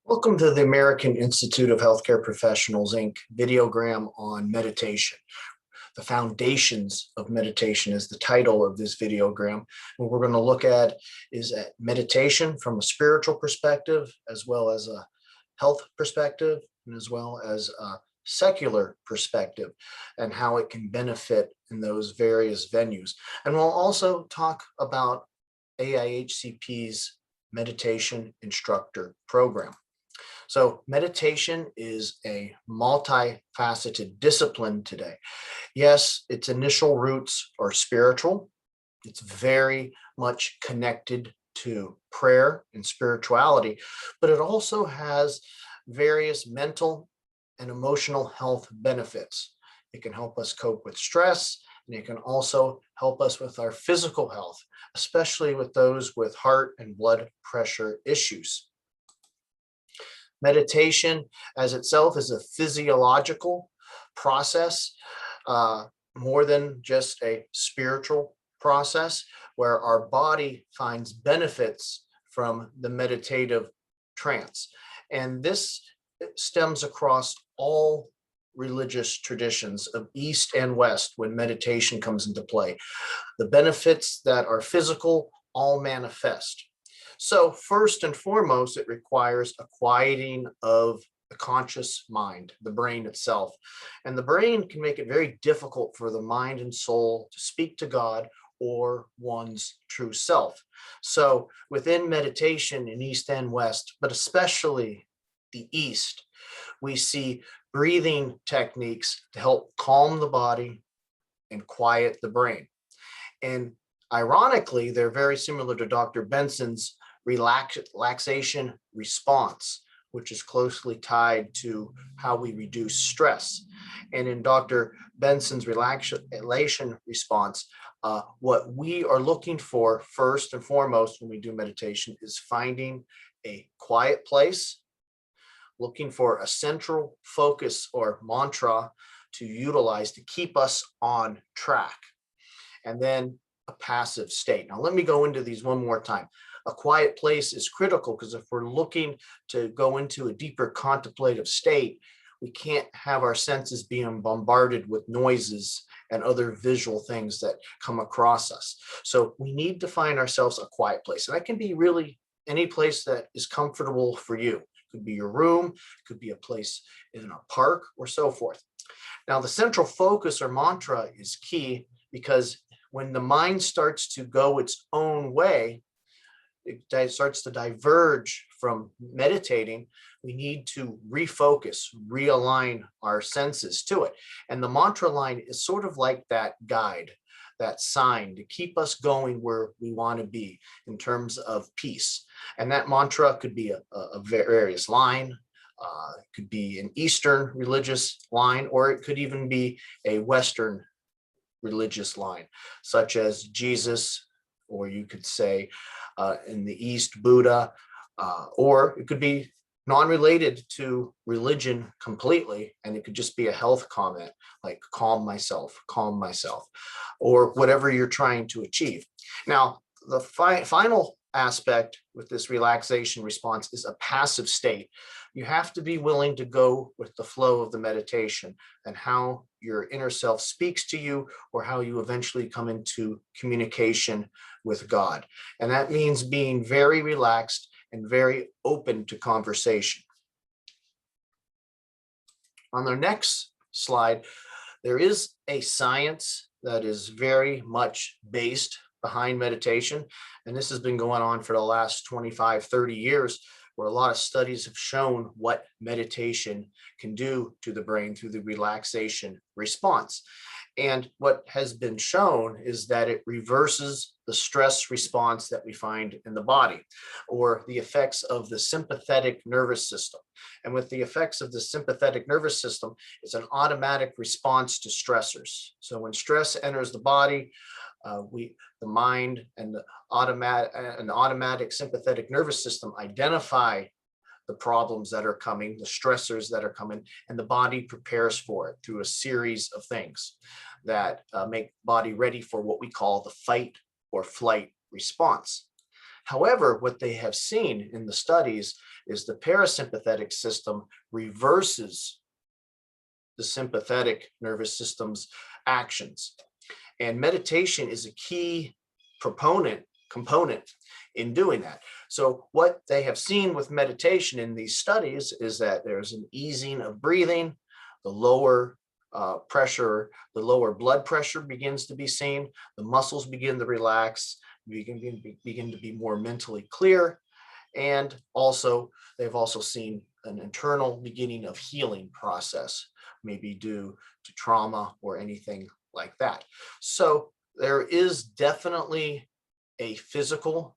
Welcome to the American Institute of Healthcare Professionals, Inc. videogram on meditation. The foundations of meditation is the title of this videogram. What we're going to look at is meditation from a spiritual perspective, as well as a health perspective, and as well as a secular perspective, and how it can benefit in those various venues. And we'll also talk about AIHCP's Meditation Instructor program. So meditation is a multifaceted discipline today. Yes, its initial roots are spiritual. It's very much connected to prayer and spirituality, but it also has various mental and emotional health benefits. It can help us cope with stress, and it can also help us with our physical health, especially with those with heart and blood pressure issues. Meditation as itself is a physiological process, more than just a spiritual process, where our body finds benefits from the meditative trance. And this stems across all religious traditions of East and West when meditation comes into play. The benefits that are physical all manifest. So first and foremost, it requires a quieting of the conscious mind, the brain itself. And the brain can make it very difficult for the mind and soul to speak to God or one's true self. So within meditation in East and West, but especially the East, we see breathing techniques to help calm the body and quiet the brain. And ironically, they're very similar to Dr. Benson's relaxation response, which is closely tied to how we reduce stress. And in Dr. Benson's relaxation response, what we are looking for first and foremost when we do meditation is finding a quiet place, looking for a central focus or mantra to utilize to keep us on track, and then a passive state. Now, let me go into these one more time. A quiet place is critical because if we're looking to go into a deeper contemplative state, we can't have our senses being bombarded with noises and other visual things that come across us. So we need to find ourselves a quiet place. And that can be really any place that is comfortable for you. It could be your room, it could be a place in a park or so forth. Now, the central focus or mantra is key because when the mind starts to go its own way, it starts to diverge from meditating, we need to refocus, realign our senses to it. And the mantra line is sort of like that guide, that sign to keep us going where we want to be in terms of peace. And that mantra could be a various line, it could be an Eastern religious line, or it could even be a Western religious line, such as Jesus, or you could say in the East, Buddha, or it could be non-related to religion completely, and it could just be a health comment like calm myself, or whatever you're trying to achieve. Now, the final aspect with this relaxation response is a passive state. You have to be willing to go with the flow of the meditation and how your inner self speaks to you, or how you eventually come into communication with God. And that means being very relaxed and very open to conversation. On the next slide, there is a science that is very much based behind meditation. And this has been going on for the last 25, 30 years, where a lot of studies have shown what meditation can do to the brain through the relaxation response. And what has been shown is that it reverses the stress response that we find in the body, or the effects of the sympathetic nervous system. And with the effects of the sympathetic nervous system, it's an automatic response to stressors. So when stress enters the body, the mind and the automatic sympathetic nervous system identify the problems that are coming, the stressors that are coming, and the body prepares for it through a series of things that make the body ready for what we call the fight or flight response. However, what they have seen in the studies is the parasympathetic system reverses the sympathetic nervous system's actions. And meditation is a key component in doing that. So what they have seen with meditation in these studies is that there's an easing of breathing, the lower pressure, the lower blood pressure begins to be seen, the muscles begin to relax, begin to be more mentally clear, and also they've also seen an internal beginning of healing process, maybe due to trauma or anything like that. So there is definitely a physical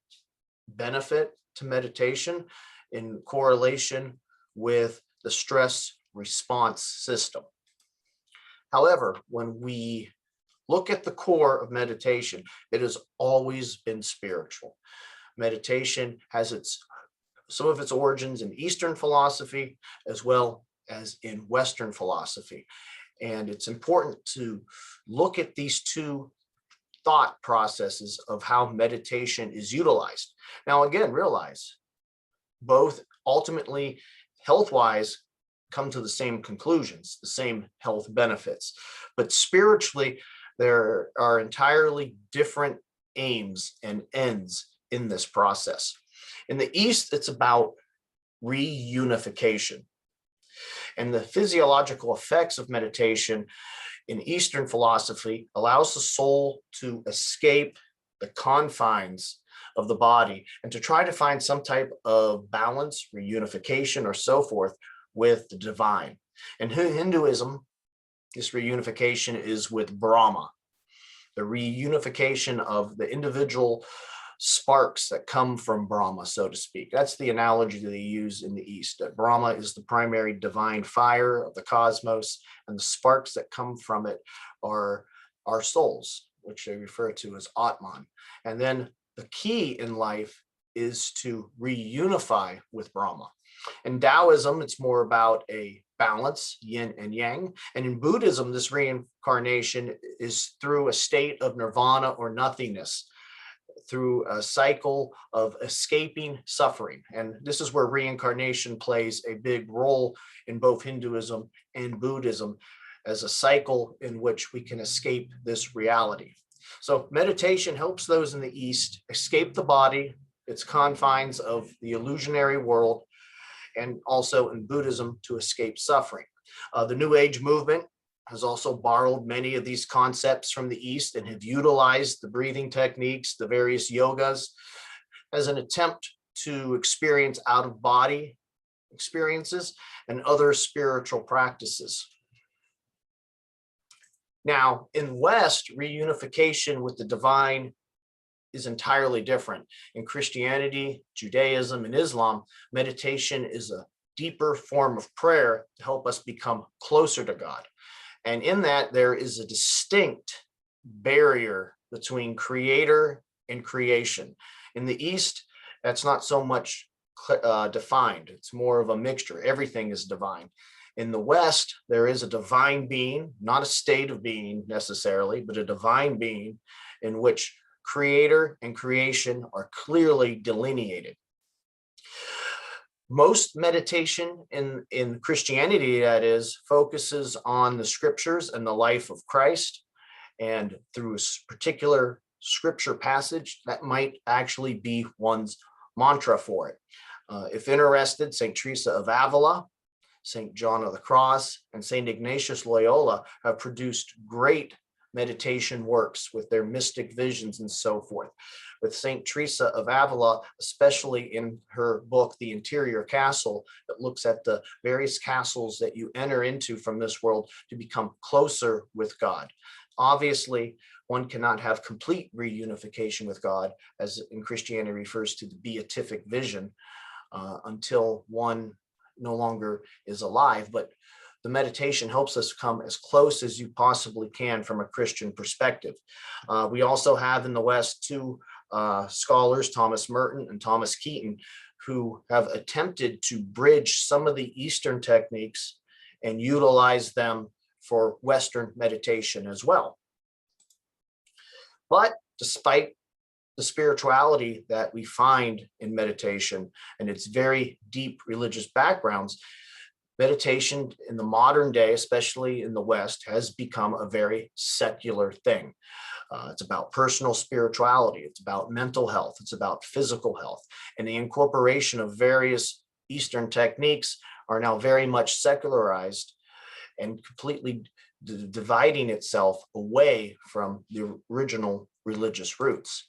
benefit to meditation in correlation with the stress response system. However, when we look at the core of meditation, it has always been spiritual. Meditation has some of its origins in Eastern philosophy as well as in Western philosophy. And it's important to look at these two thought processes of how meditation is utilized. Now, again, realize both ultimately health-wise come to the same conclusions, the same health benefits, but spiritually, there are entirely different aims and ends in this process. In the East, it's about reunification. And the physiological effects of meditation in Eastern philosophy allows the soul to escape the confines of the body and to try to find some type of balance, reunification, or so forth with the divine. In Hinduism, this reunification is with Brahma, the reunification of the individual sparks that come from Brahma, so to speak. That's the analogy that they use in the East, that Brahma is the primary divine fire of the cosmos, and the sparks that come from it are our souls, which they refer to as Atman. And then the key in life is to reunify with Brahma. In Taoism, it's more about a balance, yin and yang. And in Buddhism, this reincarnation is through a state of nirvana or nothingness, through a cycle of escaping suffering. And this is where reincarnation plays a big role in both Hinduism and Buddhism, as a cycle in which we can escape this reality. So meditation helps those in the East escape the body, its confines of the illusionary world, and also in Buddhism to escape suffering. The New Age movement has also borrowed many of these concepts from the East and have utilized the breathing techniques, the various yogas, as an attempt to experience out-of-body experiences and other spiritual practices. Now, in West, reunification with the divine is entirely different. In Christianity, Judaism, and Islam, meditation is a deeper form of prayer to help us become closer to God. And in that, there is a distinct barrier between creator and creation. In the East, that's not so much defined. It's more of a mixture. Everything is divine. In the West, there is a divine being, not a state of being necessarily, but a divine being in which creator and creation are clearly delineated. Most meditation in Christianity, that is, focuses on the scriptures and the life of Christ, and through a particular scripture passage, that might actually be one's mantra for it. If interested, St. Teresa of Avila, St. John of the Cross, and St. Ignatius Loyola have produced great meditation works with their mystic visions and so forth. With St. Teresa of Avila, especially in her book, The Interior Castle, that looks at the various castles that you enter into from this world to become closer with God. Obviously, one cannot have complete reunification with God, as in Christianity refers to the beatific vision, until one no longer is alive, but the meditation helps us come as close as you possibly can from a Christian perspective. We also have in the West two scholars, Thomas Merton and Thomas Keaton, who have attempted to bridge some of the Eastern techniques and utilize them for Western meditation as well. But despite the spirituality that we find in meditation and its very deep religious backgrounds, meditation in the modern day, especially in the West, has become a very secular thing. It's about personal spirituality. It's about mental health. It's about physical health. And the incorporation of various Eastern techniques are now very much secularized and completely dividing itself away from the original religious roots.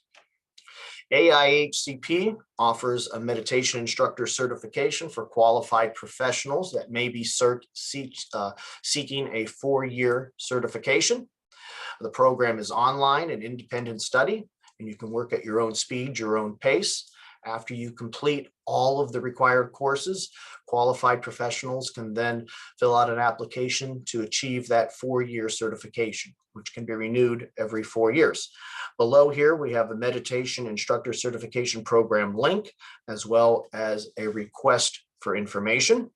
AIHCP offers a meditation instructor certification for qualified professionals that may be seeking a 4-year certification. The program is online and independent study, and you can work at your own speed, your own pace. After you complete all of the required courses, qualified professionals can then fill out an application to achieve that 4-year certification, which can be renewed every 4 years. Below here, we have a meditation instructor certification program link, as well as a request for information.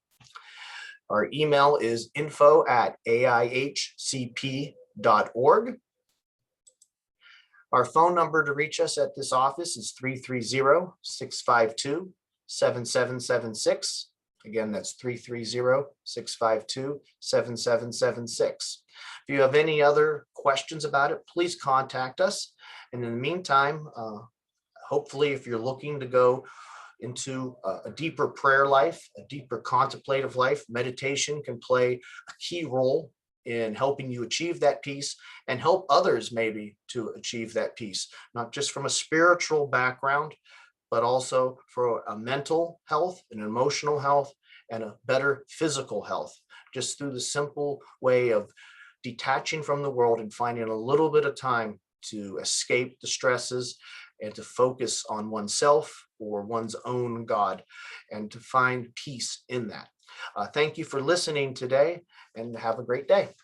Our email is info@aihcp.org. Our phone number to reach us at this office is 330-652-7776. Again, that's 330-652-7776. If you have any other questions about it, please contact us. And in the meantime, hopefully, if you're looking to go into a deeper prayer life, a deeper contemplative life, meditation can play a key role in helping you achieve that peace and help others maybe to achieve that peace, not just from a spiritual background, but also for a mental health, an emotional health, and a better physical health, just through the simple way of detaching from the world and finding a little bit of time to escape the stresses and to focus on oneself or one's own God and to find peace in that. Thank you for listening today and have a great day.